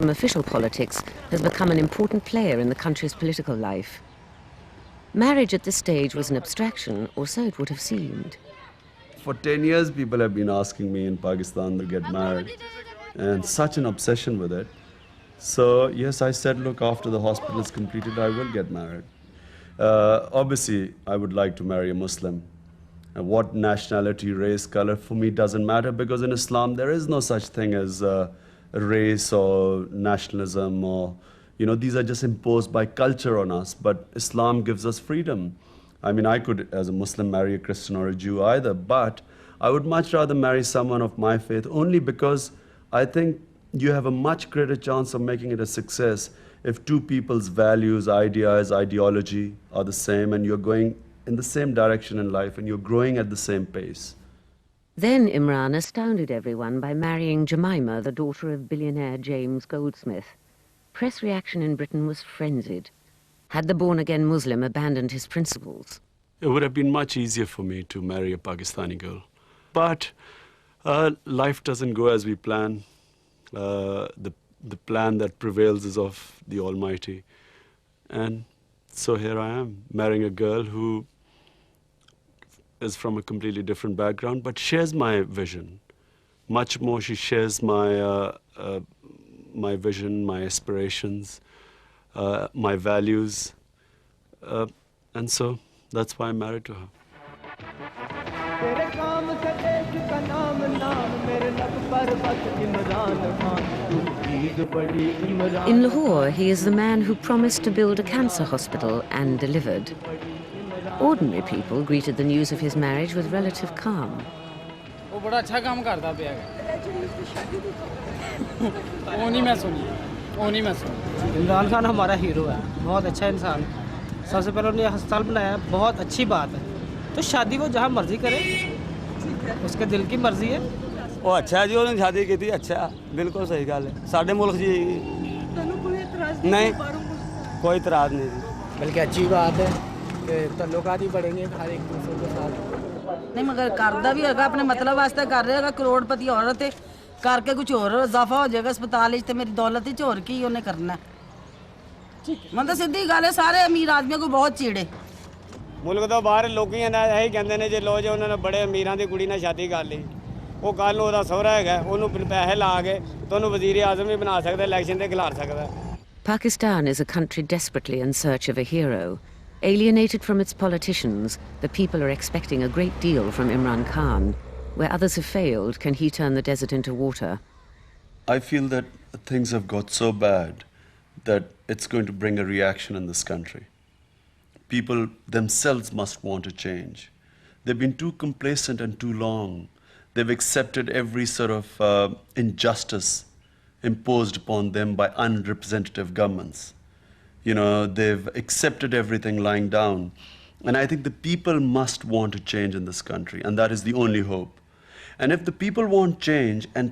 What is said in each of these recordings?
from official politics, has become an important player in the country's political life. Marriage at this stage was an abstraction, or so it would have seemed. For 10 years, people have been asking me in Pakistan to get married, and such an obsession with it. So, yes, I said, look, after the hospital is completed, I will get married. Obviously, I would like to marry a Muslim. What nationality, race, color, for me doesn't matter, because in Islam, there is no such thing as race or nationalism, or, these are just imposed by culture on us, but Islam gives us freedom. I mean, I could, as a Muslim, marry a Christian or a Jew either, but I would much rather marry someone of my faith, only because I think you have a much greater chance of making it a success if two people's values, ideas, ideology are the same, and you're going in the same direction in life, and you're growing at the same pace. Then Imran astounded everyone by marrying Jemima, the daughter of billionaire James Goldsmith. Press reaction in Britain was frenzied. Had the born-again Muslim abandoned his principles? It would have been much easier for me to marry a Pakistani girl. But life doesn't go as we plan. The plan that prevails is of the Almighty. And so here I am, marrying a girl who is from a completely different background, but shares my vision. Much more, she shares my vision, my aspirations, my values. And so that's why I'm married to her. In Lahore, he is the man who promised to build a cancer hospital and delivered. Ordinary people greeted the news of his marriage with relative calm. Imran Khan हमारा hero है, बहुत अच्छा इंसान है। सबसे पहले उन्होंने अस्पताल बनाया, बहुत अच्छी बात है। तो शादी वो जहाँ मर्जी करे, उसके दिल की मर्जी है। वो अच्छा है जी, उन्होंने शादी की थी, अच्छा, बिल्कुल सही गल है। साडे मुल्क जी नहीं, कोई इतराज नहीं जी। बल्कि अच्छी बात है कि तल्लुकात ही बढ़ेंगे हर एक दूसरे के साथ। नहीं मगर करदा भी होगा अपने मतलब वास्ते कर रहेगा, करोड़पति औरत है, करके कुछ और इजाफा हो जाएगा अस्पताल ते मेरी दौलत ही होर की उन्हें करना। मतलब सीधी गल है, सारे अमीर आदमियों को बहुत चीड़े। मुल्क तो बाहर लोग यही कहते हैं, जो लो जो उन्होंने बड़े अमीरां दी कुड़ी नाल शादी कर ली, वो कल नूं ओहदा सोहरा हैगा, उन्होंने पैसे ला के तो उन्होंने वजीर आजम भी बना सकदा, इलेक्शन ते खिलाड़ सकदा। Pakistan is a country desperately in search of a hero. Alienated from its politicians, the people are expecting a great deal from Imran Khan. Where others have failed, can he turn the desert into water? I feel that things have got so bad that it's going to bring a reaction in this country. People themselves must want to change. They've been too complacent and too long. They've accepted every sort of injustice imposed upon them by unrepresentative governments. They've accepted everything lying down. And I think the people must want to change in this country, and that is the only hope. And if the people want change, and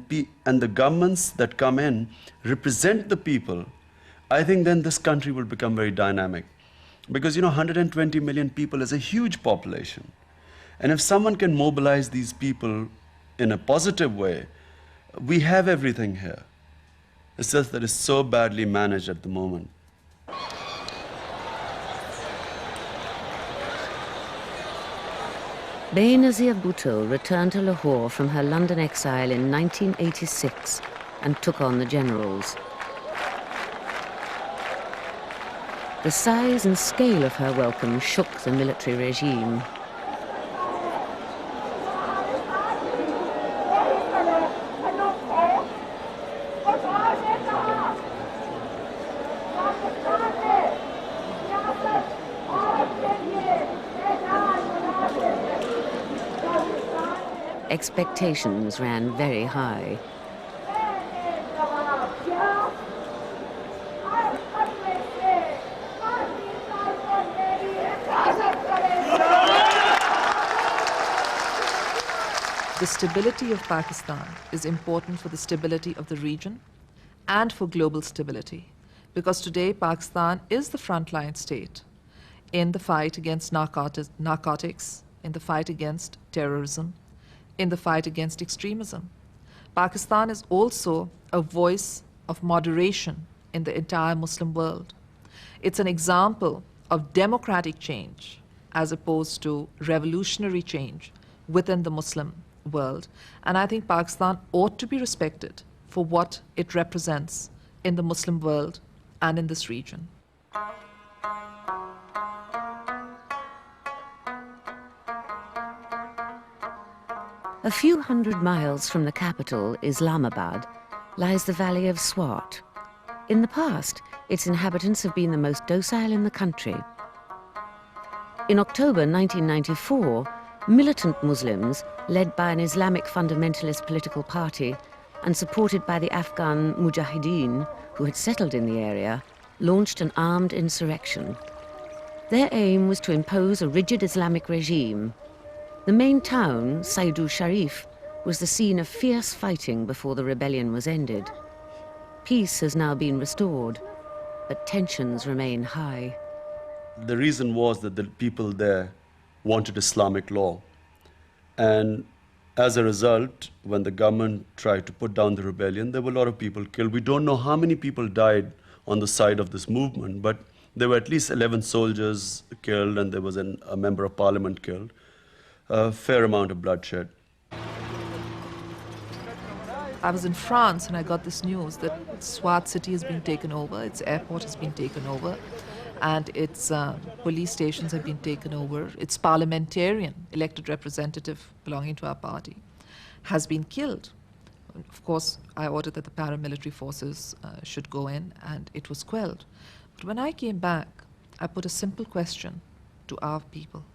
the governments that come in represent the people, I think then this country will become very dynamic. Because 120 million people is a huge population. And if someone can mobilize these people in a positive way, we have everything here. It's just that it's so badly managed at the moment. Benazir Bhutto returned to Lahore from her London exile in 1986 and took on the generals. The size and scale of her welcome shook the military regime. Expectations ran very high. The stability of Pakistan is important for the stability of the region and for global stability, because today Pakistan is the frontline state in the fight against narcotics, in the fight against terrorism, in the fight against extremism. Pakistan is also a voice of moderation in the entire Muslim world. It's an example of democratic change as opposed to revolutionary change within the Muslim world. And I think Pakistan ought to be respected for what it represents in the Muslim world and in this region. A few hundred miles from the capital, Islamabad, lies the valley of Swat. In the past, its inhabitants have been the most docile in the country. In October 1994, militant Muslims, led by an Islamic fundamentalist political party and supported by the Afghan Mujahideen, who had settled in the area, launched an armed insurrection. Their aim was to impose a rigid Islamic regime. The main town, Saidu Sharif, was the scene of fierce fighting before the rebellion was ended. Peace has now been restored, but tensions remain high. The reason was that the people there wanted Islamic law. And as a result, when the government tried to put down the rebellion, there were a lot of people killed. We don't know how many people died on the side of this movement, but there were at least 11 soldiers killed, and there was a member of parliament killed. A fair amount of bloodshed. I was in France and I got this news that Swat city has been taken over, its airport has been taken over, and its police stations have been taken over. Its parliamentarian, elected representative belonging to our party, has been killed. Of course, I ordered that the paramilitary forces should go in, and it was quelled. But when I came back, I put a simple question to our people.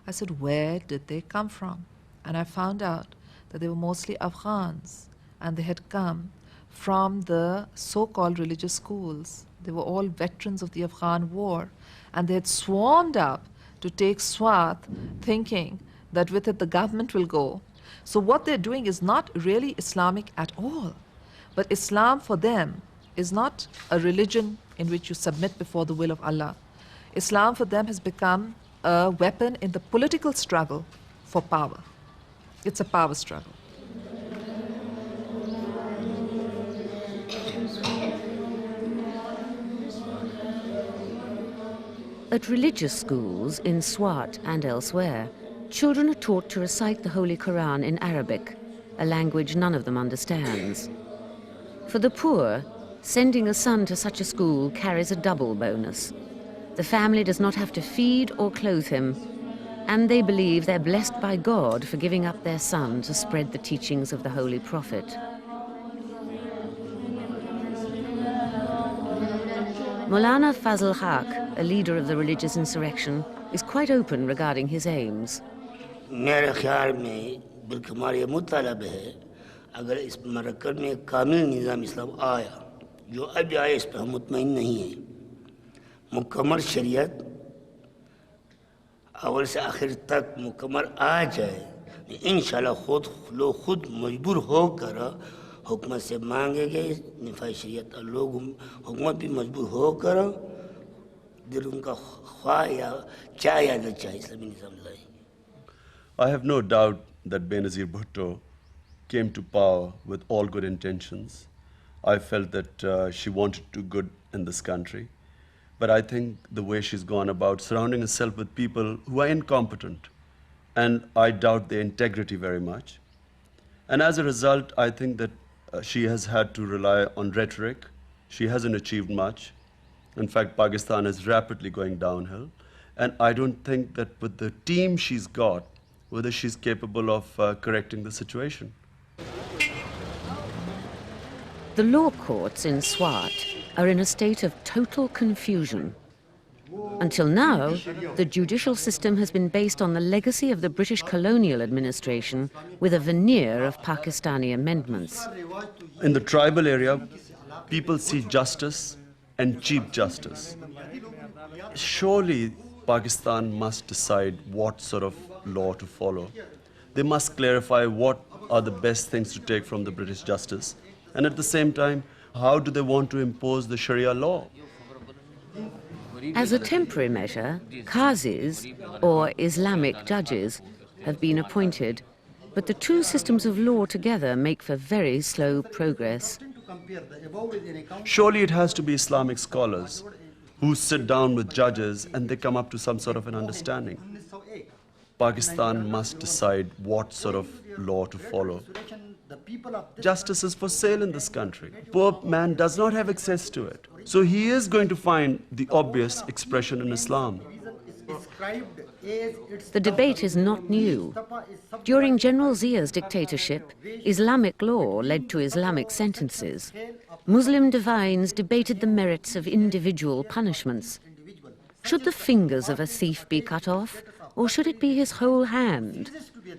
I said, where did they come from? And I found out that they were mostly Afghans, and they had come from the so-called religious schools. They were all veterans of the Afghan war, and they had swarmed up to take Swat, thinking that with it the government will go. So what they're doing is not really Islamic at all. But Islam for them is not a religion in which you submit before the will of Allah. Islam for them has become a weapon in the political struggle for power. It's a power struggle. At religious schools in Swat and elsewhere, children are taught to recite the Holy Quran in Arabic, a language none of them understands. For the poor, sending a son to such a school carries a double bonus. The family does not have to feed or clothe him, and they believe they're blessed by God for giving up their son to spread the teachings of the Holy Prophet. Maulana Fazl Haq, a leader of the religious insurrection, is quite open regarding his aims. मेरे ख्याल में बल्कि हमारा ये मुतालब है अगर इस मरकज़ में कामिल निज़ाम इस्लाम आया जो अब आए इस पर हम मुतमईन नहीं हैं मुकम्मल शरीयत अव्वल से आखिर तक मुकम्मल आ जाए इंशाल्लाह खुद मजबूर होकर हुकूमत से मांगेंगे निफाई शरीयत और लोग हुकूमत भी मजबूर होकर दिल उनका ख्वाह या चाहे या न चाहे इस्लामी निज़ाम लाए I have no doubt that Benazir Bhutto came to power with all good intentions. I felt that she wanted to do good in this country. But I think the way she's gone about surrounding herself with people who are incompetent, and I doubt their integrity very much. And as a result, I think that she has had to rely on rhetoric. She hasn't achieved much. In fact, Pakistan is rapidly going downhill. And I don't think that with the team she's got, whether she's capable of correcting the situation. The law courts in Swat are in a state of total confusion. Until now, the judicial system has been based on the legacy of the British colonial administration with a veneer of Pakistani amendments. In the tribal area, people see justice and cheap justice. Surely Pakistan must decide what sort of law to follow. They must clarify what are the best things to take from the British justice. And at the same time, how do they want to impose the Sharia law? As a temporary measure, qazis, or Islamic judges, have been appointed, but the two systems of law together make for very slow progress. Surely it has to be Islamic scholars who sit down with judges and they come up to some sort of an understanding. Pakistan must decide what sort of law to follow. Justice is for sale in this country. Poor man does not have access to it. So he is going to find the obvious expression in Islam. The debate is not new. During General Zia's dictatorship, Islamic law led to Islamic sentences. Muslim divines debated the merits of individual punishments. Should the fingers of a thief be cut off, or should it be his whole hand?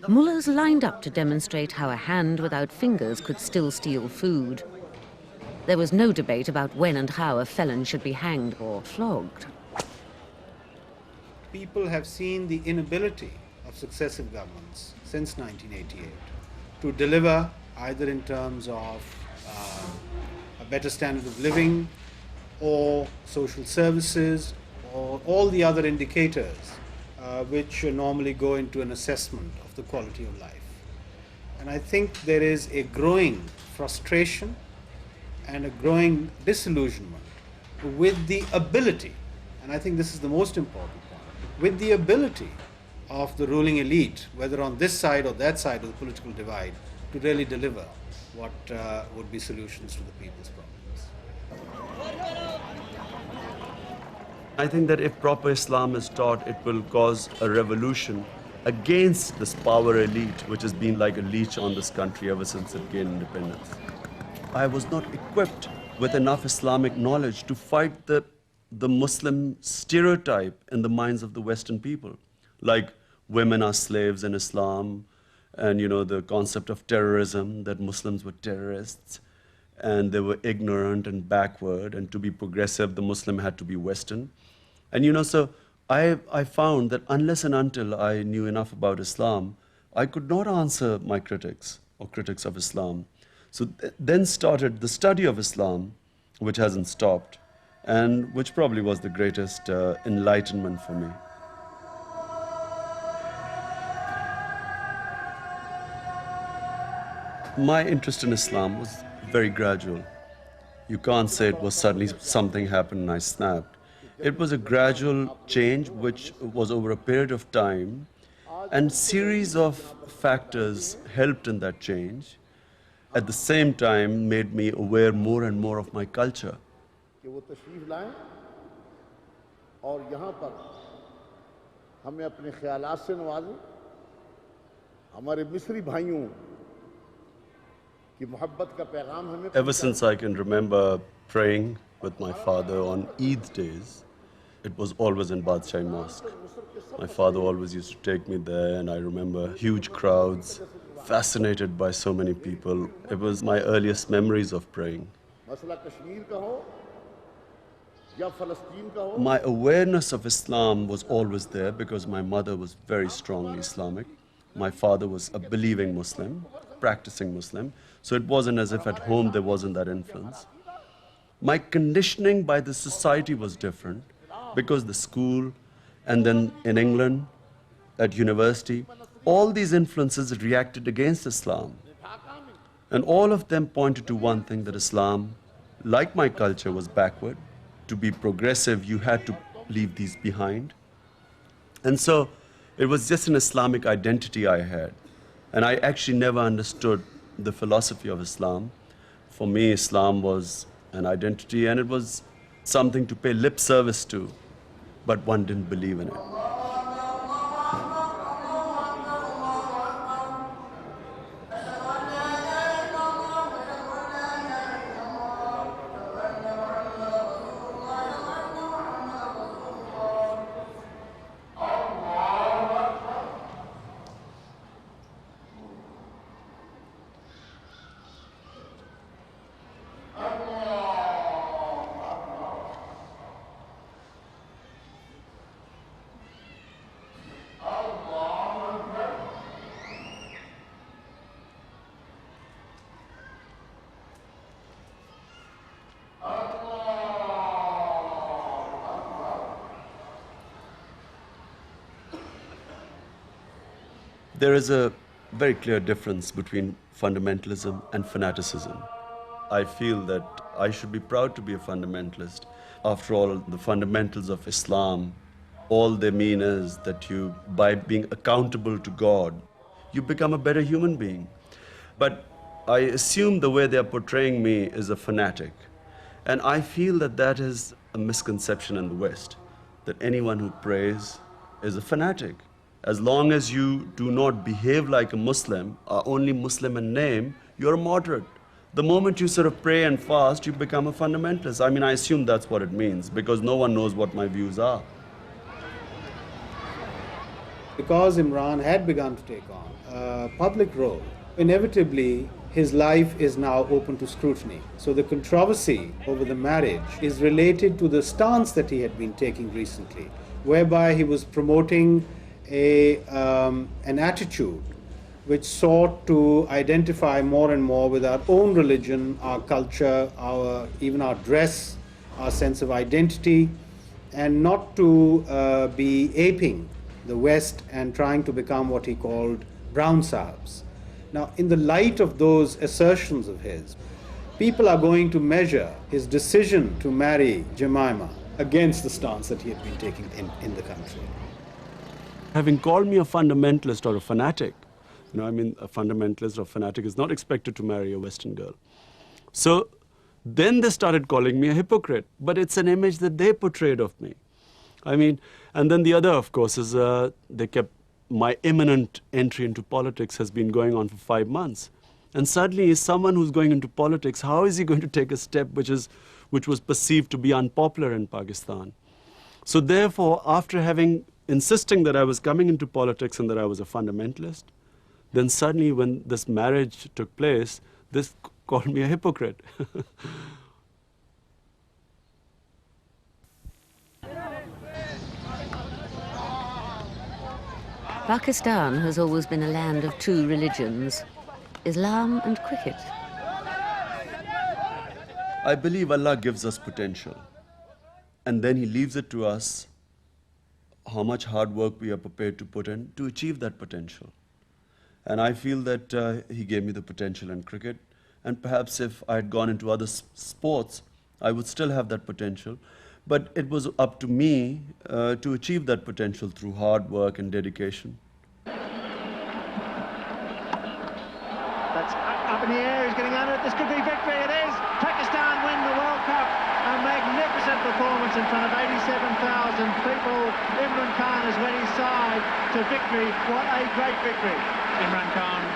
Mullahs lined up to demonstrate how a hand without fingers could still steal food. There was no debate about when and how a felon should be hanged or flogged. People have seen the inability of successive governments since 1988 to deliver either in terms of a better standard of living or social services or all the other indicators which normally go into an assessment of the quality of life. And I think there is a growing frustration and a growing disillusionment with the ability, and I think this is the most important point, with the ability of the ruling elite, whether on this side or that side of the political divide, to really deliver what would be solutions to the people's problems. I think that if proper Islam is taught, it will cause a revolution against this power elite, which has been like a leech on this country ever since it gained independence. I was not equipped with enough Islamic knowledge to fight the Muslim stereotype in the minds of the Western people. Like women are slaves in Islam, and the concept of terrorism, that Muslims were terrorists, and they were ignorant and backward, and to be progressive, the Muslim had to be Western. And so I found that unless and until I knew enough about Islam, I could not answer my critics or critics of Islam. So then started the study of Islam, which hasn't stopped, and which probably was the greatest enlightenment for me. My interest in Islam was very gradual. You can't say it was suddenly something happened and I snapped. It was a gradual change which was over a period of time, and series of factors helped in that change. At the same time, made me aware more and more of my culture. Ever since I can remember praying with my father on Eid days, it was always in Badshai Mosque. My father always used to take me there, and I remember huge crowds, fascinated by so many people. It was my earliest memories of praying. My awareness of Islam was always there because my mother was very strongly Islamic. My father was a believing Muslim, practicing Muslim, so it wasn't as if at home there wasn't that influence. My conditioning by the society was different because the school, and then in England, at university, all these influences reacted against Islam. And all of them pointed to one thing, that Islam, like my culture, was backward. To be progressive, you had to leave these behind. And so it was just an Islamic identity I had. And I actually never understood the philosophy of Islam. For me, Islam was an identity, and it was something to pay lip service to, but one didn't believe in it. There is a very clear difference between fundamentalism and fanaticism. I feel that I should be proud to be a fundamentalist. After all, the fundamentals of Islam, all they mean is that you, by being accountable to God, you become a better human being. But I assume the way they are portraying me is a fanatic. And I feel that that is a misconception in the West, that anyone who prays is a fanatic. As long as you do not behave like a Muslim, or only Muslim in name, you're a moderate. The moment you sort of pray and fast, you become a fundamentalist. I mean, I assume that's what it means, because no one knows what my views are. Because Imran had begun to take on a public role, inevitably his life is now open to scrutiny. So the controversy over the marriage is related to the stance that he had been taking recently, whereby he was promoting an attitude which sought to identify more and more with our own religion, our culture, even our dress, our sense of identity, and not to be aping the West and trying to become what he called brown Sahabs. Now, in the light of those assertions of his, people are going to measure his decision to marry Jemima against the stance that he had been taking in the country. Having called me a fundamentalist or a fanatic, you know, I mean, a fundamentalist or fanatic is not expected to marry a Western girl. So then they started calling me a hypocrite, but it's an image that they portrayed of me. I mean, and then the other, of course, is they kept my imminent entry into politics has been going on for 5 months. And suddenly, someone who's going into politics, how is he going to take a step which was perceived to be unpopular in Pakistan? So therefore, after insisting that I was coming into politics and that I was a fundamentalist, then suddenly when this marriage took place, this called me a hypocrite. Pakistan has always been a land of two religions, Islam and cricket. I believe Allah gives us potential, and then He leaves it to us how much hard work we are prepared to put in to achieve that potential. And I feel that He gave me the potential in cricket, and perhaps if I had gone into other sports, I would still have that potential. But it was up to me to achieve that potential through hard work and dedication. That's up in the air, he's getting under it. This could be victory, it is! Pakistan win the World Cup. A magnificent performance in front of 87,000 people. Imran Khan has led his side to victory. What a great victory. Imran Khan,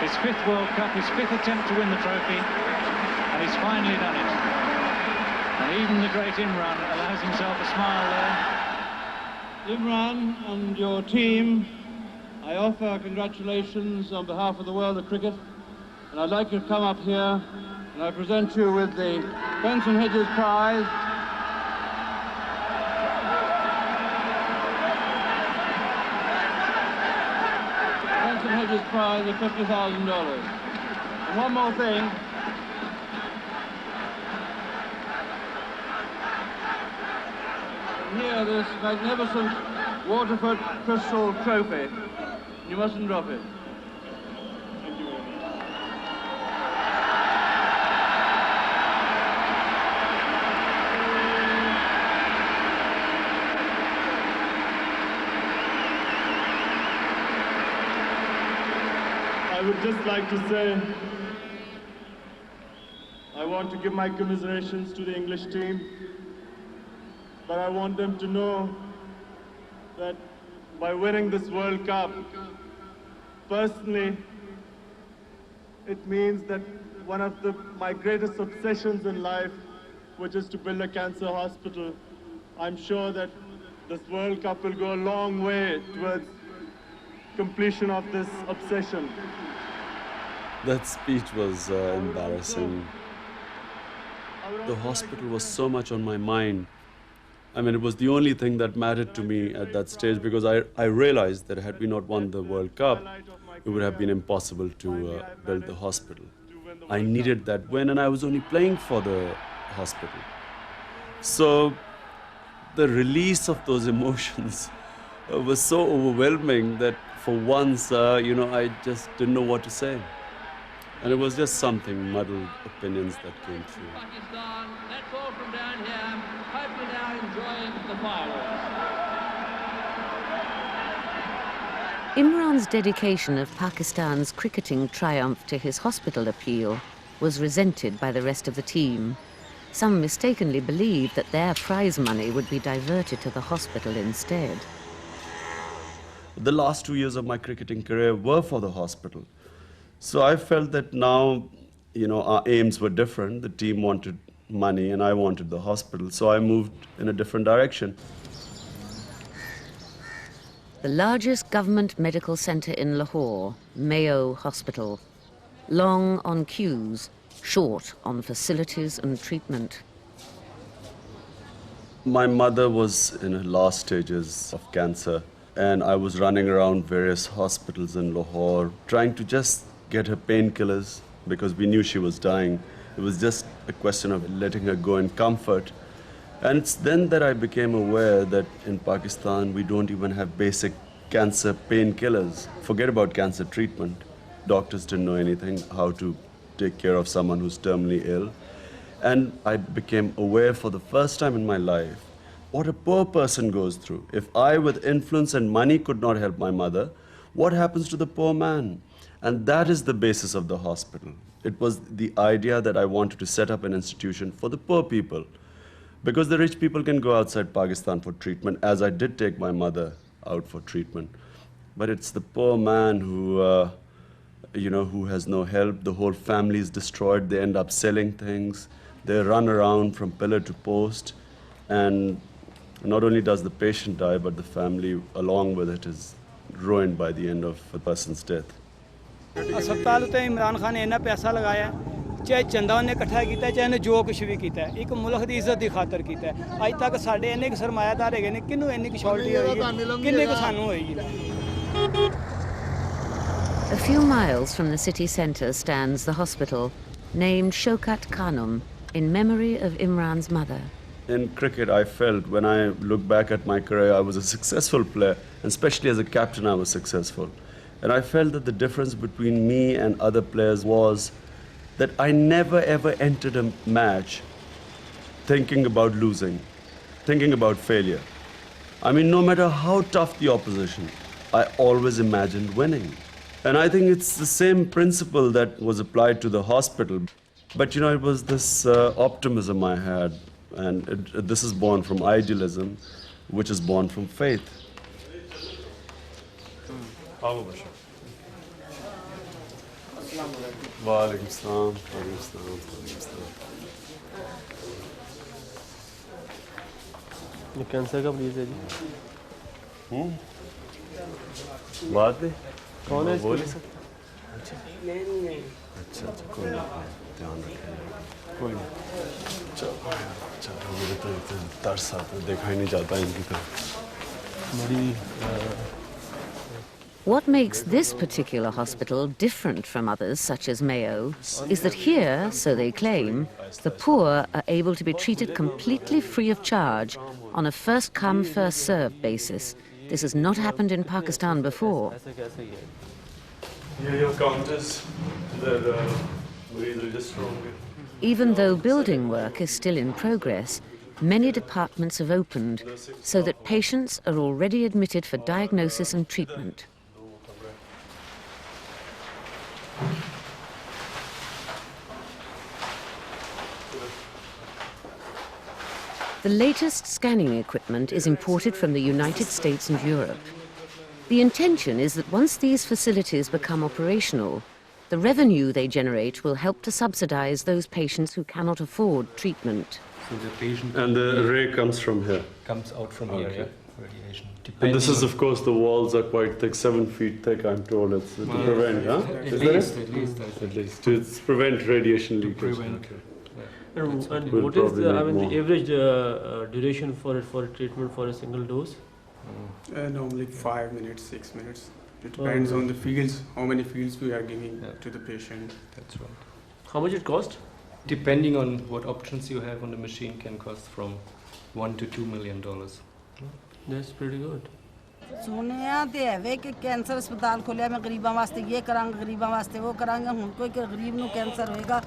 his 5th World Cup, his 5th attempt to win the trophy, and he's finally done it. And even the great Imran allows himself a smile there. Imran and your team, I offer congratulations on behalf of the world of cricket, and I'd like you to come up here and I present you with the Benson Hedges Prize. Benson Hedges Prize of $50,000. And one more thing. Here, this magnificent Waterford Crystal Trophy. You mustn't drop it. Thank you very much. I would just like to say, I want to give my commiserations to the English team. But I want them to know that by winning this World Cup, personally, it means that one of my greatest obsessions in life, which is to build a cancer hospital, I'm sure that this World Cup will go a long way towards completion of this obsession. That speech was embarrassing. The hospital was so much on my mind. I mean, it was the only thing that mattered to me at that stage, because I realized that had we not won the World Cup, it would have been impossible to build the hospital. I needed that win, and I was only playing for the hospital. So the release of those emotions was so overwhelming that for once, I just didn't know what to say. And it was just something, muddled opinions that came through. Pakistan, that's all from down here. Hope you're now enjoying the fireworks. Imran's dedication of Pakistan's cricketing triumph to his hospital appeal was resented by the rest of the team. Some mistakenly believed that their prize money would be diverted to the hospital instead. The last 2 years of my cricketing career were for the hospital. So I felt that now, our aims were different. The team wanted money and I wanted the hospital. So I moved in a different direction. The largest government medical centre in Lahore, Mayo Hospital. Long on queues, short on facilities and treatment. My mother was in her last stages of cancer, and I was running around various hospitals in Lahore, trying to just get her painkillers because we knew she was dying. It was just a question of letting her go in comfort. And it's then that I became aware that in Pakistan we don't even have basic cancer painkillers. Forget about cancer treatment. Doctors didn't know anything how to take care of someone who's terminally ill. And I became aware for the first time in my life what a poor person goes through. If I, with influence and money, could not help my mother, what happens to the poor man? And that is the basis of the hospital. It was the idea that I wanted to set up an institution for the poor people. Because the rich people can go outside Pakistan for treatment, as I did take my mother out for treatment. But it's the poor man who, who has no help. The whole family is destroyed. They end up selling things. They run around from pillar to post. And not only does the patient die, but the family along with it is ruined by the end of a person's death. अस्पताल उत्ते इमरान खान ने इन्ना पैसा लगाया चाहे चंदा उन्हें इकट्ठा किया चाहे उन्हें जो कुछ भी किया एक मुल्क की इज्जत की खातर किया अज तक साढ़े इन्ने क सरमायादार है किन्नू इन्नी कैशुअलिटी होई किन्ने क सानू होएगी. A few miles from the city centre stands the hospital, named Shaukat Khanum, in memory of Imran's mother. In cricket, I felt when I look back at my career, I was a successful player, and especially as a captain, I was successful. And I felt that the difference between me and other players was that I never ever entered a match thinking about losing, thinking about failure. I mean, no matter how tough the opposition, I always imagined winning. And I think it's the same principle that was applied to the hospital. But it was this optimism I had, and this is born from idealism, which is born from faith. Walaikum salam. ये cancer का मरीज है जी. बात है कौन है बोले sir. अच्छा कोई नहीं, ध्यान रखें. कोई नहीं. चलो मुझे तो तरस आता है, देखा ही नहीं जाता इनकी तरफ. बड़ी What makes this particular hospital different from others, such as Mayo, is that here, so they claim, the poor are able to be treated completely free of charge on a first-come, first-served basis. This has not happened in Pakistan before. Here your counters, Even though building work is still in progress, many departments have opened so that patients are already admitted for diagnosis and treatment. The latest scanning equipment is imported from the United States and Europe. The intention is that once these facilities become operational, the revenue they generate will help to subsidize those patients who cannot afford treatment. So the patient and the ray comes from here. Comes out from here, yeah. Radiation. And this is, of course, the walls are quite thick, 7 feet thick, I'm told. It's to prevent, huh? At least. To prevent radiation leakage. Okay. And what is the average duration for treatment for a single dose? Normally 5 minutes, 6 minutes. It depends on the fields, how many fields we are giving to the patient. That's right. How much it cost? Depending on what options you have on the machine, can cost from $1 to $2 million. That's pretty good. सुनिया तो है कि cancer अस्पताल खोलिया मैं गरीबों वास्ते ये करांगा गरीबों वास्ते वो करांगा हुण कोई गरीब नूं कैंसर होएगा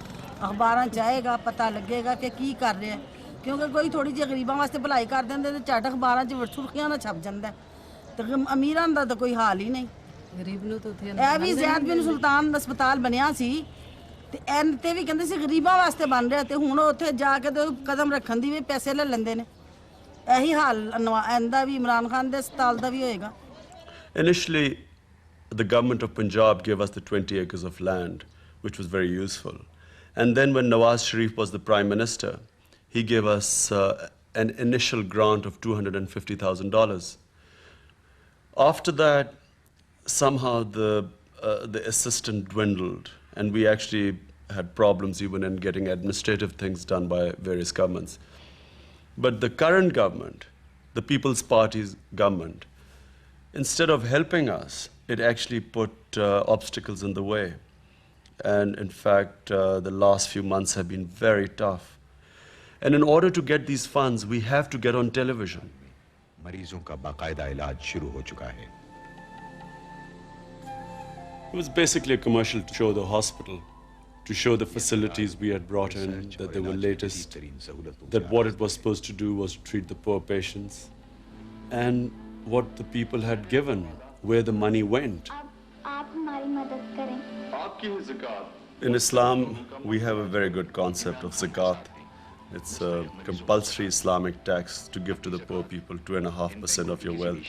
अखबारां च आएगा पता लगेगा कि की कर रहे हैं क्योंकि कोई थोड़ी जी गरीबों वास्ते भलाई कर देंदे ते झट अखबारां च सुर्खियां ना छप जांदा ते अमीरां दा तो कोई हाल ही नहीं गरीब नूं तो थे ਇਹ ਵੀ ਜ਼ੈਦ ਬਿਨ ਸੁਲਤਾਨ ਹਸਪਤਾਲ ਬਣਿਆ ਸੀ ਤੇ ਐਨ ਤੇ ਵੀ ਕਹਿੰਦੇ ਸੀ ਗਰੀਬਾਂ ਵਾਸਤੇ ਬਣ ਰਿਹਾ ਤੇ ਹੁਣ ਉੱਥੇ ਜਾ ਕੇ ਤੇ ਕਦਮ ਰੱਖਣ ਦੀ ਵੀ ਪੈਸੇ ਲੈ ਲੈਂਦੇ ਨੇ ਇਹੀ ਹਾਲ ਇਹਦਾ ਵੀ ਇਮਰਾਨ ਖਾਨ ਦੇ ਹਸਪਤਾਲ ਦਾ ਵੀ ਹੋਏਗਾ Initially, the government of Punjab gave us the 20 acres of land, which was very useful. And then when Nawaz Sharif was the Prime Minister, he gave us an initial grant of $250,000. After that, somehow the assistance dwindled, and we actually had problems even in getting administrative things done by various governments. But the current government, the People's Party's government, instead of helping us, it actually put obstacles in the way. And in fact, the last few months have been very tough. And in order to get these funds, we have to get on television. मरीजों का बाकायदा इलाज शुरू हो चुका है. It was basically a commercial to show the hospital, to show the facilities we had brought in, that they were latest, that what it was supposed to do was treat the poor patients, and what the people had given, where the money went. In Islam, we have a very good concept of zakat. It's a compulsory Islamic tax to give to the poor people 2.5% of your wealth.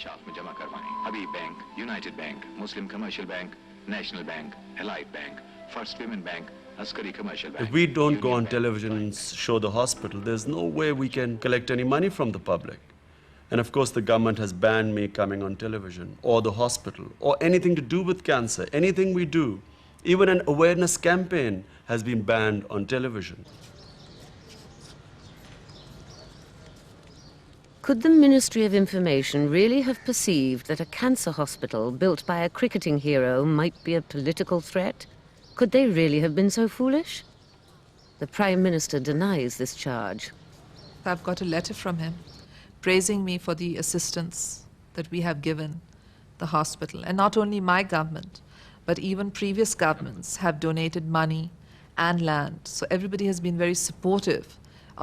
Habib Bank, United Bank, Muslim Commercial Bank, National Bank, Allied Bank, First Women Bank, Askari Commercial Bank. If we don't go on television and show the hospital, there's no way we can collect any money from the public. And of course, the government has banned me coming on television or the hospital or anything to do with cancer. Anything we do, even an awareness campaign has been banned on television. Could the Ministry of Information really have perceived that a cancer hospital built by a cricketing hero might be a political threat? Could they really have been so foolish? The Prime Minister denies this charge. I've got a letter from him praising me for the assistance that we have given the hospital. And not only my government, but even previous governments have donated money and land. So everybody has been very supportive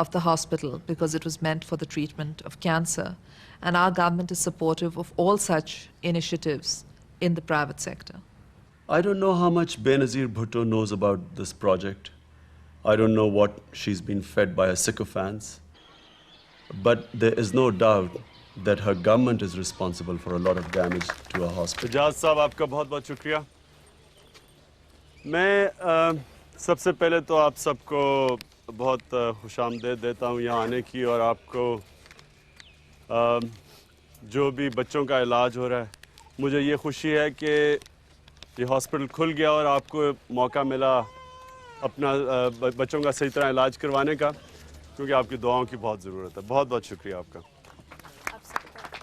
of the hospital because it was meant for the treatment of cancer. And our government is supportive of all such initiatives in the private sector. I don't know how much Benazir Bhutto knows about this project. I don't know what she's been fed by her sycophants. But there is no doubt that her government is responsible for a lot of damage to her hospital. Ijaz साहब आपका बहुत-बहुत शुक्रिया. मैं सबसे पहले तो आप सबको बहुत खुशामदीद देता हूँ यहाँ आने की और आपको जो भी बच्चों का इलाज हो रहा है मुझे ये खुशी है कि ये हॉस्पिटल खुल गया और आपको मौका मिला अपना बच्चों का सही तरह इलाज करवाने का क्योंकि आपकी दुआओं की बहुत ज़रूरत है. बहुत-बहुत शुक्रिया आपका.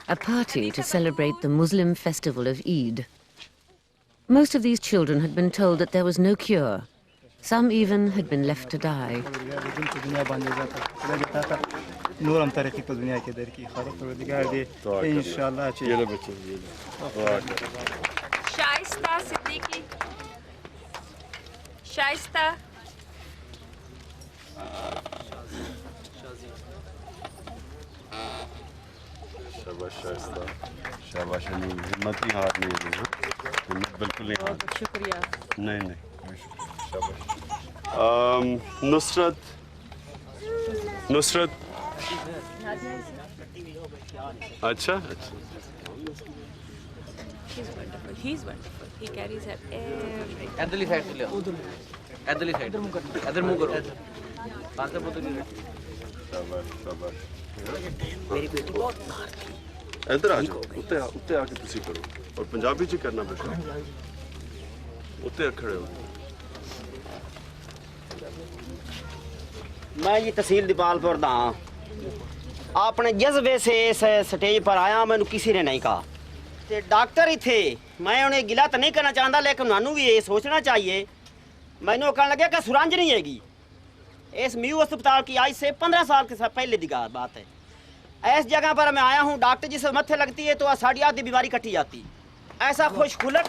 A party to celebrate the Muslim festival of Eid. Most of these children had been told that there was no cure. Some even had been left to die. Shaista Siddiqui. Shaista. शाबाश शाइस्ता. शाबाश. हिम्मत नहीं हारनी है. हिम्मत बिल्कुल नहीं हारनी. शुक्रिया. नहीं. शाबाश. नुसरत. अच्छा. He's wonderful. He carries her every. इधरली साइड से ले आओ. इधरली साइड. इधर मुंह करो. पास से बोतल नहीं रखी. शाबाश. मेरी बेटी बहुत मारती है. इधर आ जाओ. उत्ते आके तुसी करो और पंजाबी च करना बेटा. उत्ते खड़े हो. मैं ये तहसील दीपालपुर दा अपने जज्बे से इस स्टेज पर आया. मैंने किसी ने नहीं कहा ते डॉक्टर ही थे. मैं उन्हें गिला तो नहीं करना चाहता लेकिन उन्होंने भी ये सोचना चाहिए. मैंने कहने लगे कि सुरंज नहीं हैगी. इस म्यू अस्पताल की आज से 15 साल के पहले की बात है. इस जगह पर मैं आया हूँ, डॉक्टर जी से मत्थे लगती है तो साड़ी आधी बीमारी कटी जाती। ऐसा खुशखुलक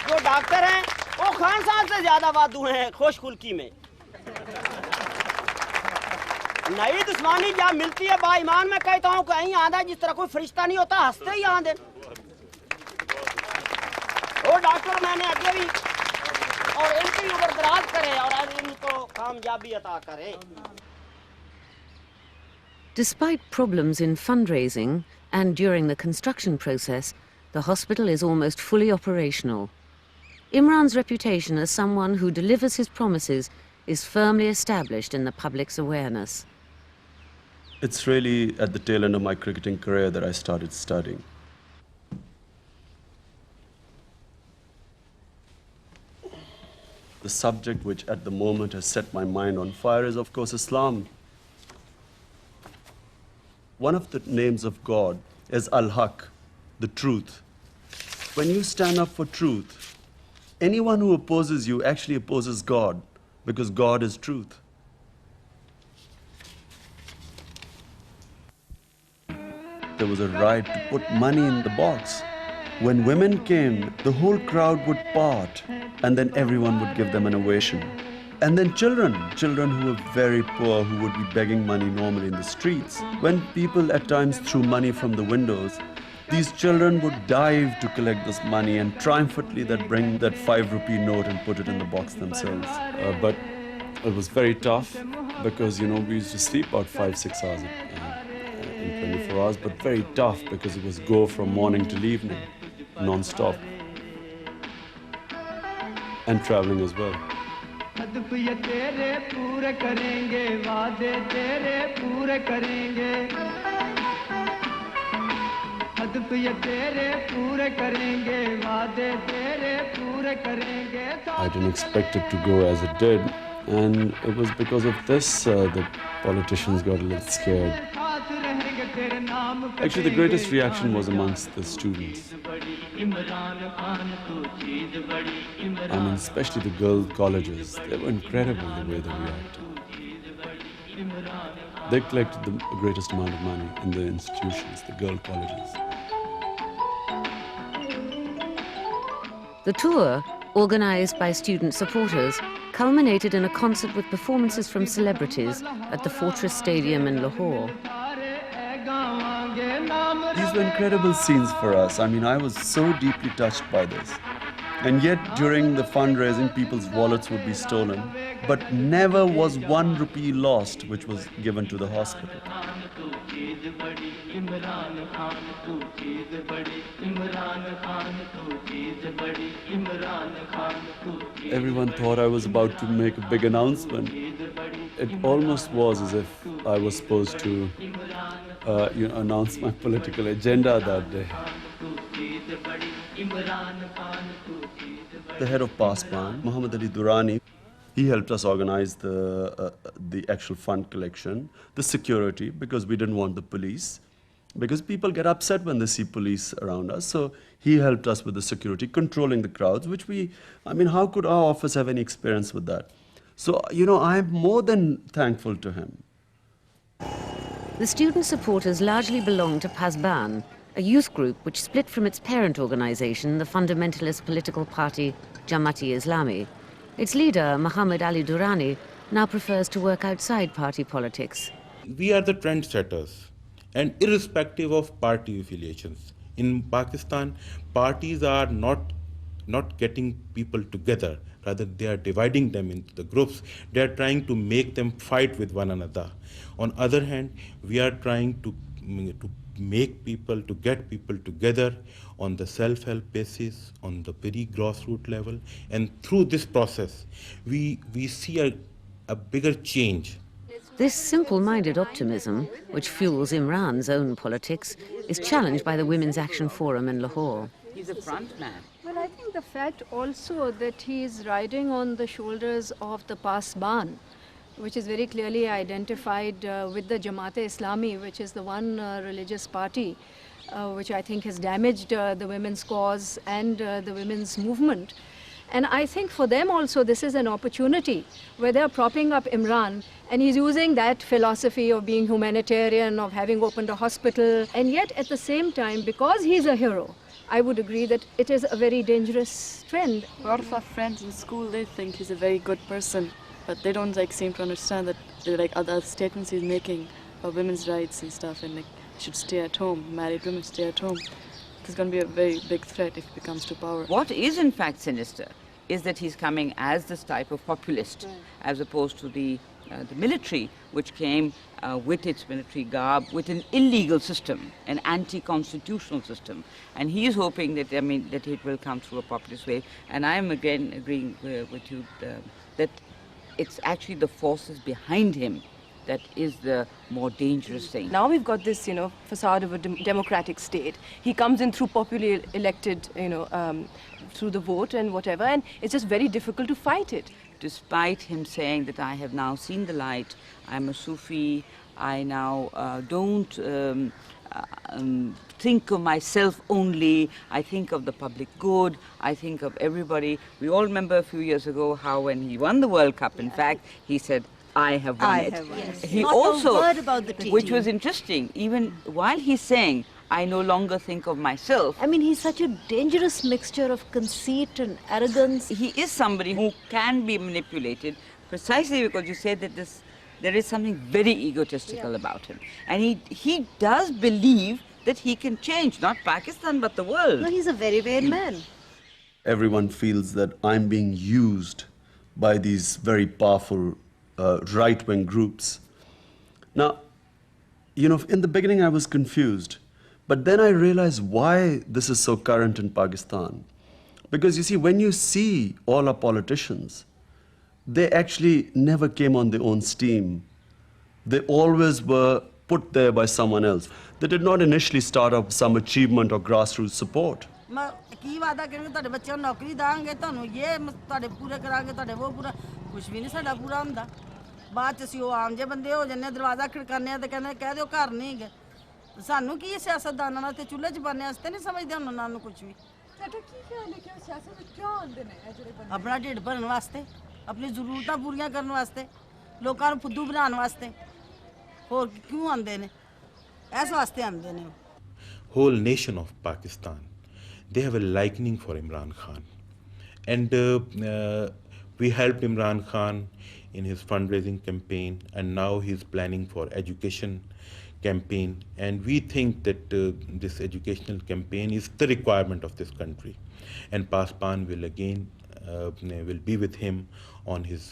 जो डॉक्टर हैं वो खान साहब से ज्यादा वादू हैं खुशखुल्की में। नई दुश्मनी जब मिलती है बाईमान, मैं कहता हूँ कहीं आंधा जिस तरह कोई फरिश्ता नहीं होता, हंसते ही आंधे। वो डॉक्टर मैंने आगे भी और इनकी उम्र दराज करे और इनको कामयाबी अता करे। Despite problems in fundraising and during the construction process, the hospital is almost fully operational. Imran's reputation as someone who delivers his promises is firmly established in the public's awareness. It's really at the tail end of my cricketing career that I started studying. The subject which at the moment has set my mind on fire is, of course, Islam. One of the names of God is Al-Haq, the truth. When you stand up for truth, anyone who opposes you actually opposes God, because God is truth. There was a right to put money in the box. When women came, the whole crowd would part, and then everyone would give them an ovation. And then children who were very poor, who would be begging money normally in the streets. When people at times threw money from the windows, these children would dive to collect this money, and triumphantly they'd bring that 5 rupee note and put it in the box themselves. But it was very tough because, we used to sleep about 5-6 hours in 24 hours, but very tough because it was go from morning till evening, non-stop. And traveling as well. I didn't expect it to go as it did, and it was because of this that politicians got a little scared. Actually, the greatest reaction was amongst the students. Especially the girl colleges. They were incredible the way they reacted. They collected the greatest amount of money in the institutions, the girl colleges. The tour, organized by student supporters, culminated in a concert with performances from celebrities at the Fortress Stadium in Lahore. These were incredible scenes for us. I was so deeply touched by this. And yet, during the fundraising, people's wallets would be stolen, but never was 1 rupee lost, which was given to the hospital. Everyone thought I was about to make a big announcement. It almost was as if I was supposed to announce my political agenda that day. The head of PASPAN, Muhammad Ali Durrani, he helped us organize the actual fund collection, the security, because we didn't want the police, because people get upset when they see police around us. So he helped us with the security, controlling the crowds, which how could our office have any experience with that? So, I'm more than thankful to him. The student supporters largely belong to PASBAN, a youth group which split from its parent organization, the fundamentalist political party Jamaat-e-Islami. Its leader, Muhammad Ali Durrani, now prefers to work outside party politics. We are the trendsetters, and irrespective of party affiliations. In Pakistan, parties are not getting people together. Rather, they are dividing them into the groups. They are trying to make them fight with one another. On the other hand, we are trying to make people, to get people together on the self-help basis, on the very grassroots level. And through this process, we see a bigger change. This simple-minded optimism, which fuels Imran's own politics, is challenged by the Women's Action Forum in Lahore. He's a front man. Well, I think the fact also that he is riding on the shoulders of the PASBAN, which is very clearly identified with the Jamaat-e-Islami, which is the one religious party which I think has damaged the women's cause and the women's movement. And I think for them also this is an opportunity where they're propping up Imran, and he's using that philosophy of being humanitarian, of having opened a hospital, and yet at the same time, because he's a hero, I would agree that it is a very dangerous trend. A lot of our friends in school, they think he's a very good person, but they don't seem to understand that other statements he's making about women's rights and stuff, and should stay at home, married women stay at home. There's going to be a very big threat if he comes to power. What is in fact sinister is that he's coming as this type of populist, as opposed to the military, which came with its military garb, with an illegal system, an anti-constitutional system. And he is hoping that, that it will come through a populist way. And I am again agreeing with you that it's actually the forces behind him that is the more dangerous thing. Now we've got this, facade of a democratic state. He comes in through popularly elected, through the vote and whatever, and it's just very difficult to fight it. Despite him saying that I have now seen the light, I'm a Sufi, I now don't think of myself only, I think of the public good, I think of everybody. We all remember a few years ago how when he won the World Cup, in fact, he said, I have won it. Yes. He Not also, a word about the team. which was interesting, even while he's saying, I no longer think of myself. I mean, he's such a dangerous mixture of conceit and arrogance. He is somebody who can be manipulated precisely because you said that there is something very egotistical about him. And he does believe that he can change, not Pakistan, but the world. No, he's a very vain man. Everyone feels that I'm being used by these very powerful right-wing groups. Now, in the beginning I was confused, but then I realized why this is so current in Pakistan. Because you see, when you see all our politicians, they actually never came on their own steam. They always were put there by someone else. They did not initially start up some achievement or grassroots support. ਕੀ ਵਾਦਾ ਕਰਾਂਗੇ ਤੁਹਾਡੇ ਬੱਚਿਆਂ ਨੂੰ ਨੌਕਰੀ ਦਾਂਗੇ ਤੁਹਾਨੂੰ ਇਹ ਤੁਹਾਡੇ ਪੂਰੇ ਕਰਾਂਗੇ ਤੁਹਾਡੇ ਉਹ ਪੂਰਾ ਕੁਝ ਵੀ ਨਹੀਂ ਸਾਡਾ ਪੂਰਾ ਹੁੰਦਾ ਬਾਅਦ ਚ ਅਸੀਂ ਉਹ ਆਮ ਜੇ ਬੰਦੇ ਹੋ ਜੰਨੇ ਦਰਵਾਜ਼ਾ ਖੜਕਾਉਂਦੇ ਆ ਤੇ ਕਹਿੰਦੇ ਕਹਿ ਦਿਓ ਘਰ ਨਹੀਂ ਹੈਗੇ ਸਾਨੂੰ ਕੀ ਸਿਆਸਤਦਾਨਾਂ ਨਾਲ ਤੇ ਚੁੱਲ੍ਹੇ 'ਚ ਬਾਨੇ ਵਾਸਤੇ ਨਹੀਂ ਸਮਝਦੇ ਹੁਣ ਉਹਨਾਂ ਨੂੰ ਕੁਝ ਵੀ ਤੁਹਾਡਾ ਕੀ ਖਿਆਲ ਹੈ ਕਿ ਉਹ ਸਿਆਸਤ ਵਿੱਚ ਕਿਉਂ ਆਉਂਦੇ ਨੇ ਇਹ ਜਿਹੜੇ ਬੰਦੇ ਆਪਣਾ ਢਿੱਡ ਭਰਨ ਵਾਸਤੇ ਆਪਣੀ ਜ਼ਰੂਰਤਾਂ ਪੂਰੀਆਂ ਕਰਨ ਵਾਸਤੇ ਲੋਕਾਂ ਨੂੰ ਫੁੱਦੂ ਬਣਾਉਣ ਵਾਸਤੇ ਹੋਰ ਕਿਉਂ ਆਉਂਦੇ ਨੇ ਇਸ ਵਾਸਤੇ ਆਉਂਦੇ ਨੇ Whole nation of Pakistan, they have a likening for Imran Khan. And we helped Imran Khan in his fundraising campaign, and now he's planning for education campaign. And we think that this educational campaign is the requirement of this country. And Paspan will again will be with him on his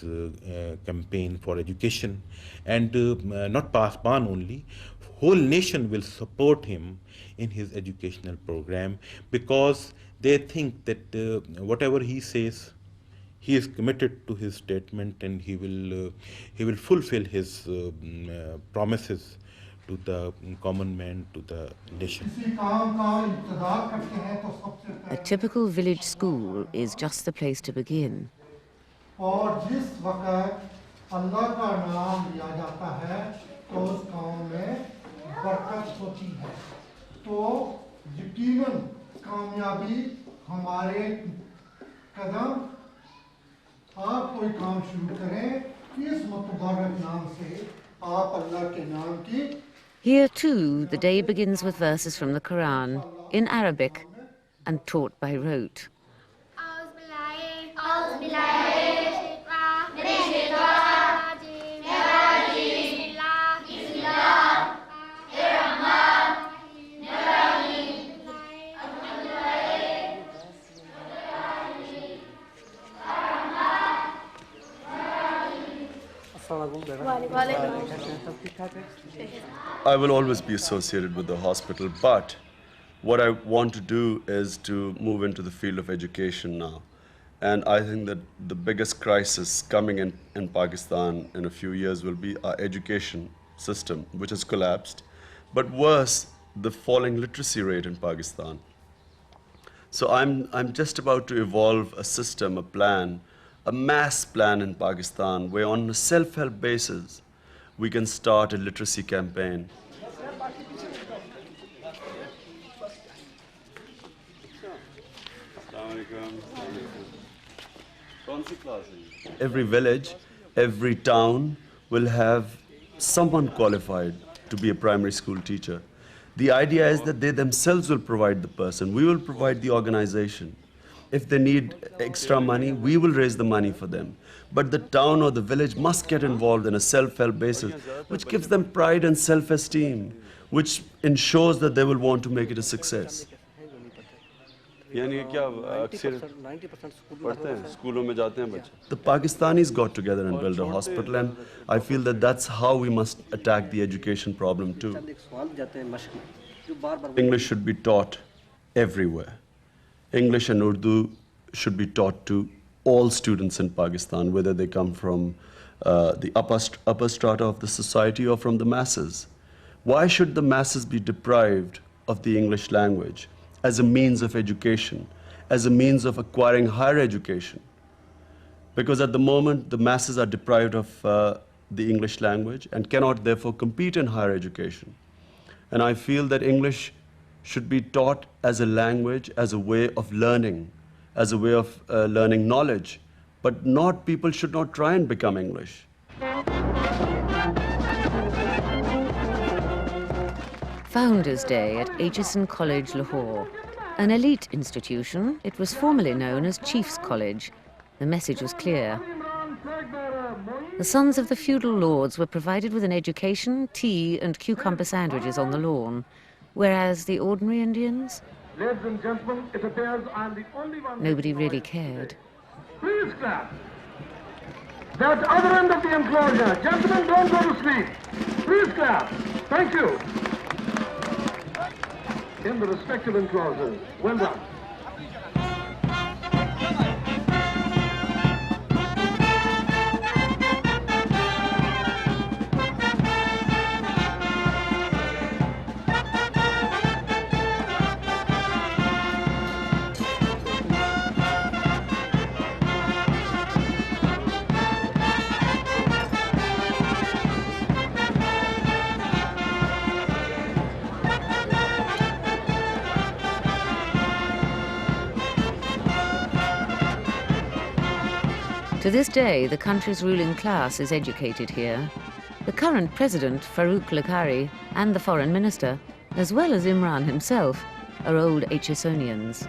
campaign for education. And not Paspan only, whole nation will support him in his educational program because they think that whatever he says, he is committed to his statement and he will fulfill his promises to the common man, to the nation. A typical village school is just the place to begin. और जिस वक्त अल्लाह का नाम लिया जाता है तो उस काम में बरकत होती है तो यकीनन कामयाबी हमारे कदम आप कोई काम शुरू करें इस मुतबारक नाम से आप अल्लाह के नाम की Here too, the day begins with verses from the Quran in Arabic and taught by rote. I will always be associated with the hospital, but what I want to do is to move into the field of education now. And I think that the biggest crisis coming in Pakistan in a few years will be our education system, which has collapsed, but worse, the falling literacy rate in Pakistan. So I'm just about to evolve a system, a plan, a mass plan in Pakistan where on a self-help basis we can start a literacy campaign. Every village, every town will have someone qualified to be a primary school teacher. The idea is that they themselves will provide the person. We will provide the organization. If they need extra money, we will raise the money for them. But the town or the village must get involved in a self-help basis, which gives them pride and self-esteem, which ensures that they will want to make it a success. The Pakistanis got together and built a hospital, and I feel that that's how we must attack the education problem too. English should be taught everywhere. English and Urdu should be taught to all students in Pakistan, whether they come from the upper strata of the society or from the masses. Why should the masses be deprived of the English language as a means of education, as a means of acquiring higher education? Because at the moment, the masses are deprived of the English language and cannot therefore compete in higher education. And I feel that English should be taught as a language, as a way of learning, as a way of learning knowledge, but people should not try and become English. Founders' Day at Aitchison College, Lahore. An elite institution, it was formerly known as Chiefs College. The message was clear. The sons of the feudal lords were provided with an education, tea and cucumber sandwiches on the lawn, whereas the ordinary Indians? Ladies and gentlemen, it appears I'm the only one... Nobody really cared. Please clap. That other end of the enclosure. Gentlemen, don't go to sleep. Please clap. Thank you. In the respective enclosures. Well done. To this day, the country's ruling class is educated here. The current president, Farooq Lakhari, and the foreign minister, as well as Imran himself, are old Aitchisonians.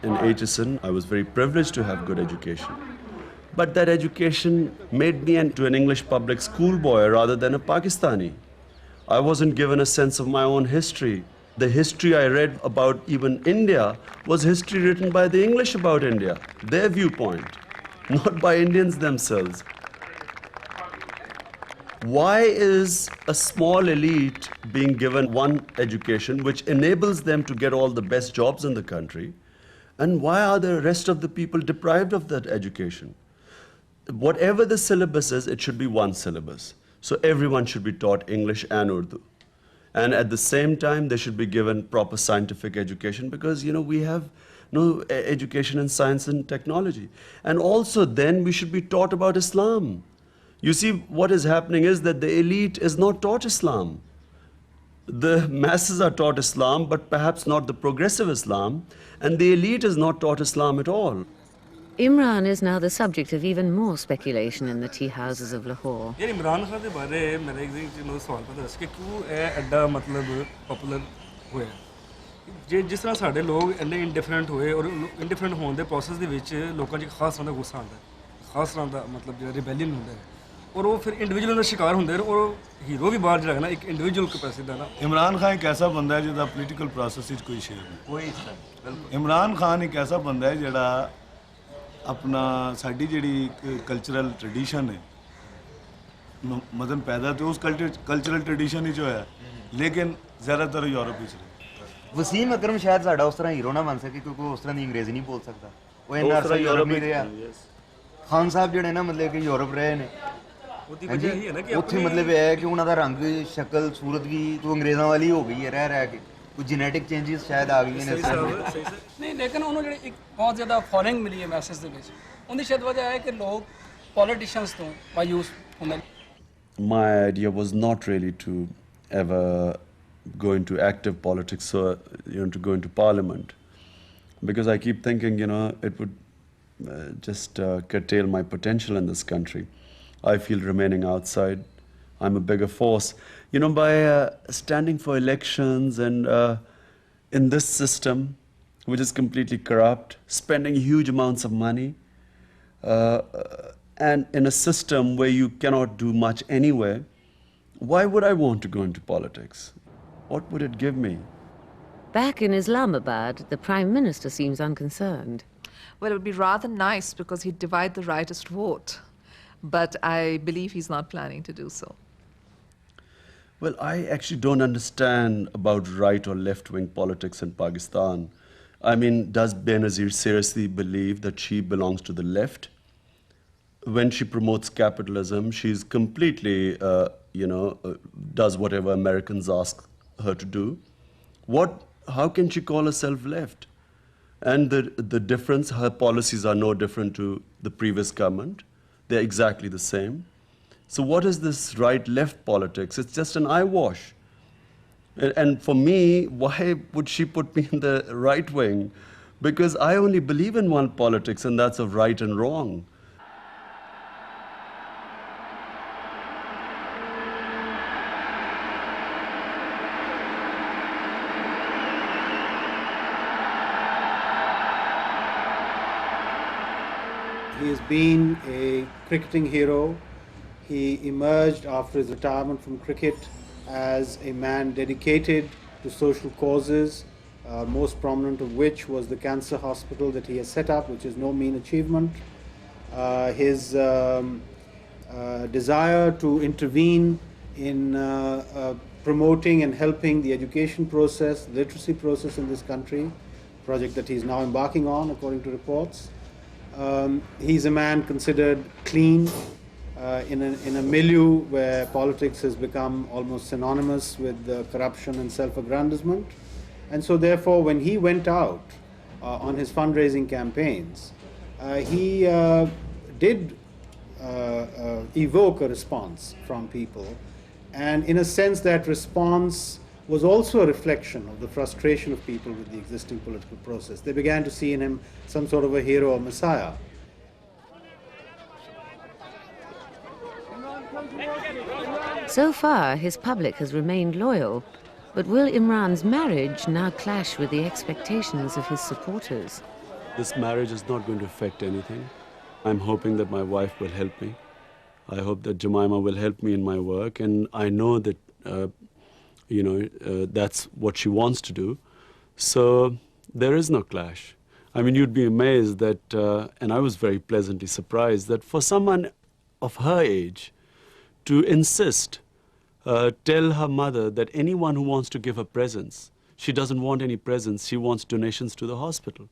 In Aitchison, I was very privileged to have good education. But that education made me into an English public school boy rather than a Pakistani. I wasn't given a sense of my own history. The history I read about even India was history written by the English about India, their viewpoint, not by Indians themselves. Why is a small elite being given one education which enables them to get all the best jobs in the country? And why are the rest of the people deprived of that education? Whatever the syllabus is, it should be one syllabus. So everyone should be taught English and Urdu. And at the same time, they should be given proper scientific education because, we have no education in science and technology. And also then we should be taught about Islam. You see, what is happening is that the elite is not taught Islam. The masses are taught Islam, but perhaps not the progressive Islam. And the elite is not taught Islam at all. Imran is now the subject of even more speculation in the tea houses of Lahore. Imran Khan के बारे में मेरा एक सवाल पता है कि क्यों ऐडा मतलब पॉपुलर हुआ जिस तरह साढ़े लोग इन्ने इंडिफरेंट हुए और इंडिफरेंट होने के प्रोसेस के विच लोगों च खास तरह का गुस्सा आता है खास तरह का मतलब जो रिबेलियन होता है और वो फिर इंडिविजुअल का शिकार होंगे और हीरो भी बाहर जो है ना एक इंडिविजुअल कैपेसिटी का ना इमरान खान एक ऐसा बंदा है जिसका पोलिटिकल प्रोसेस कोई शेयर नहीं इमरान खान एक ऐसा बंदा है जिहड़ा अपना साड़ी जिहड़ी कल्चरल ट्रेडिशन है मतलब पैदा तो उस कल्चरल ट्रेडिशन ही जो है लेकिन ज़्यादातर यूरोप ही रहे वसीम अकरम शायद साड़ा उस तरह हीरो ना बन सके क्योंकि उस तरह की अंग्रेजी नहीं बोल सकता वो इन्ना अरसा यूरोप नहीं रहा खान साहब जिहड़े ना मतलब कि यूरोप रहे ने उत्थे मतलब यह है कि उन्होंने रंग शक्ल सूरत भी तो अंग्रेज़ों वाली हो गई है रह के कुछ जेनेटिक चेंजेस शायद आ गई ने नहीं लेकिन उन्होंने एक बहुत ज़्यादा फॉलोइंग मिली है मैसेज के विच उनकी शायद वजह है कि लोग politicians ਤੋਂ ਮਾਯੂਸ ਹੁੰਦੇ ਨੇ। My idea was not really to ever go into active politics, so to go into parliament, because I keep thinking, it would just curtail my potential in this country. I feel remaining outside, I'm a bigger force. By standing for elections and in this system, which is completely corrupt, spending huge amounts of money, and in a system where you cannot do much anyway, why would I want to go into politics? What would it give me? Back in Islamabad, the Prime Minister seems unconcerned. Well, it would be rather nice because he'd divide the rightist vote. But I believe he's not planning to do so. Well, I actually don't understand about right or left-wing politics in Pakistan. I mean, does Benazir seriously believe that she belongs to the left? When she promotes capitalism, she's completely, does whatever Americans ask her to do. How can she call herself left? And the difference, her policies are no different to the previous government. They're exactly the same. So what is this right-left politics? It's just an eyewash. And for me, why would she put me in the right wing? Because I only believe in one politics, and that's of right and wrong. He has been a cricketing hero. He emerged after his retirement from cricket as a man dedicated to social causes, most prominent of which was the cancer hospital that he has set up, which is no mean achievement. His desire to intervene in promoting and helping the education process, literacy process in this country, project that he is now embarking on according to reports. He's a man considered clean in a milieu where politics has become almost synonymous with corruption and self-aggrandizement. And so therefore, when he went out on his fundraising campaigns, he did evoke a response from people. And in a sense, that response was also a reflection of the frustration of people with the existing political process. They began to see in him some sort of a hero or messiah. So far, his public has remained loyal, but will Imran's marriage now clash with the expectations of his supporters? This marriage is not going to affect anything. I'm hoping that my wife will help me. I hope that Jemima will help me in my work, and I know that that's what she wants to do. So there is no clash. I mean, you'd be amazed that, and I was very pleasantly surprised that for someone of her age to insist, tell her mother that anyone who wants to give her presents, she doesn't want any presents, she wants donations to the hospital.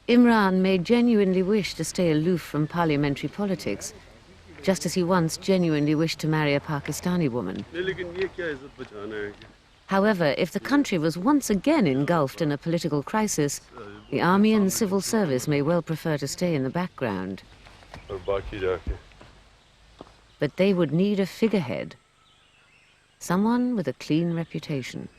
Imran may genuinely wish to stay aloof from parliamentary politics, just as he once genuinely wished to marry a Pakistani woman. However, if the country was once again engulfed in a political crisis, the army and civil service may well prefer to stay in the background. But they would need a figurehead, someone with a clean reputation.